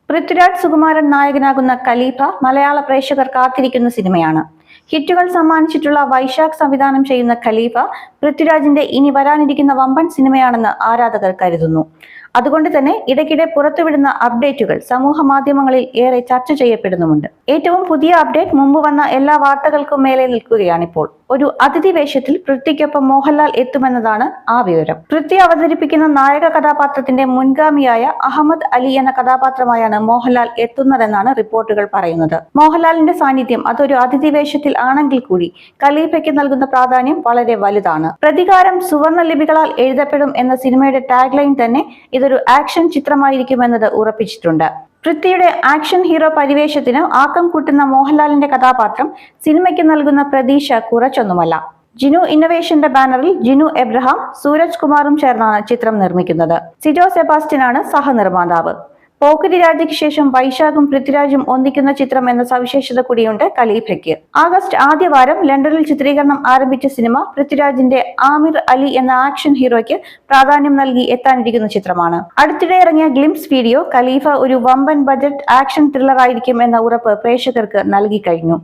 പൃഥ്വിരാജ് സുകുമാരൻ നായകനാകുന്ന ഖലീഫ മലയാള പ്രേക്ഷകർ കാത്തിരിക്കുന്ന സിനിമയാണ്. ഹിറ്റുകൾ സമ്മാനിച്ചിട്ടുള്ള വൈശാഖ് സംവിധാനം ചെയ്യുന്ന ഖലീഫ പൃഥ്വിരാജിന്റെ ഇനി വരാനിരിക്കുന്ന വമ്പൻ സിനിമയാണെന്ന് ആരാധകർ കരുതുന്നു. അതുകൊണ്ട് തന്നെ ഇടയ്ക്കിടെ പുറത്തുവിടുന്ന അപ്ഡേറ്റുകൾ സമൂഹ മാധ്യമങ്ങളിൽ ഏറെ ചർച്ച ചെയ്യപ്പെടുന്നുമുണ്ട്. ഏറ്റവും പുതിയ അപ്ഡേറ്റ് മുമ്പ് വന്ന എല്ലാ വാർത്തകൾക്കും മേലെ നിൽക്കുകയാണിപ്പോൾ. ഒരു അതിഥി വേഷത്തിൽ പൃഥ്വിക്കൊപ്പം മോഹൻലാൽ എത്തുമെന്നതാണ് ആ വിവരം. പൃഥ്വി അവതരിപ്പിക്കുന്ന നായക കഥാപാത്രത്തിന്റെ മുൻഗാമിയായ അഹമ്മദ് അലി എന്ന കഥാപാത്രമായാണ് മോഹൻലാൽ എത്തുന്നതെന്നാണ് റിപ്പോർട്ടുകൾ പറയുന്നത്. മോഹൻലാലിന്റെ സാന്നിധ്യം അതൊരു അതിഥി വേഷത്തിൽ ആണെങ്കിൽ കൂടി ഖലീഫയ്ക്ക് നൽകുന്ന പ്രാധാന്യം വളരെ വലുതാണ്. പ്രതികാരം സുവർണ ലിപികളാൽ എഴുതപ്പെടും എന്ന സിനിമയുടെ ടാഗ് ലൈൻ തന്നെ ഇതൊരു ആക്ഷൻ ചിത്രമായിരിക്കുമെന്നത് ഉറപ്പിച്ചിട്ടുണ്ട്. പൃഥ്വിയുടെ ആക്ഷൻ ഹീറോ പരിവേഷത്തിന് ആക്കം കൂട്ടുന്ന മോഹൻലാലിന്റെ കഥാപാത്രം സിനിമയ്ക്ക് നൽകുന്ന പ്രതീക്ഷ കുറച്ചൊന്നുമല്ല. ജിനു ഇന്നോവേഷന്റെ ബാനറിൽ ജിനു എബ്രഹാം, സൂരജ് കുമാറും ചേർന്നാണ് ചിത്രം നിർമ്മിക്കുന്നത്. സിജോ സെബാസ്റ്റ്യനാണ് സഹനിർമ്മാതാവ്. പോക്കിരി രാജയ്ക്ക് ശേഷം വൈശാഖും പൃഥ്വിരാജും ഒന്നിക്കുന്ന ചിത്രം എന്ന സവിശേഷത കൂടിയുണ്ട് ഖലീഫയ്ക്ക്. ആഗസ്റ്റ് ആദ്യവാരം ലണ്ടനിൽ ചിത്രീകരണം ആരംഭിച്ച സിനിമ പൃഥ്വിരാജിന്റെ ആമിർ അലി എന്ന ആക്ഷൻ ഹീറോയ്ക്ക് പ്രാധാന്യം നൽകി എത്താനിരിക്കുന്ന ചിത്രമാണ്. അടുത്തിടെ ഇറങ്ങിയ ഗ്ലിംസ് വീഡിയോ ഖലീഫ ഒരു വമ്പൻ ബജറ്റ് ആക്ഷൻ ത്രില്ലർ ആയിരിക്കും എന്ന ഉറപ്പ് പ്രേക്ഷകർക്ക് നൽകി കഴിഞ്ഞു.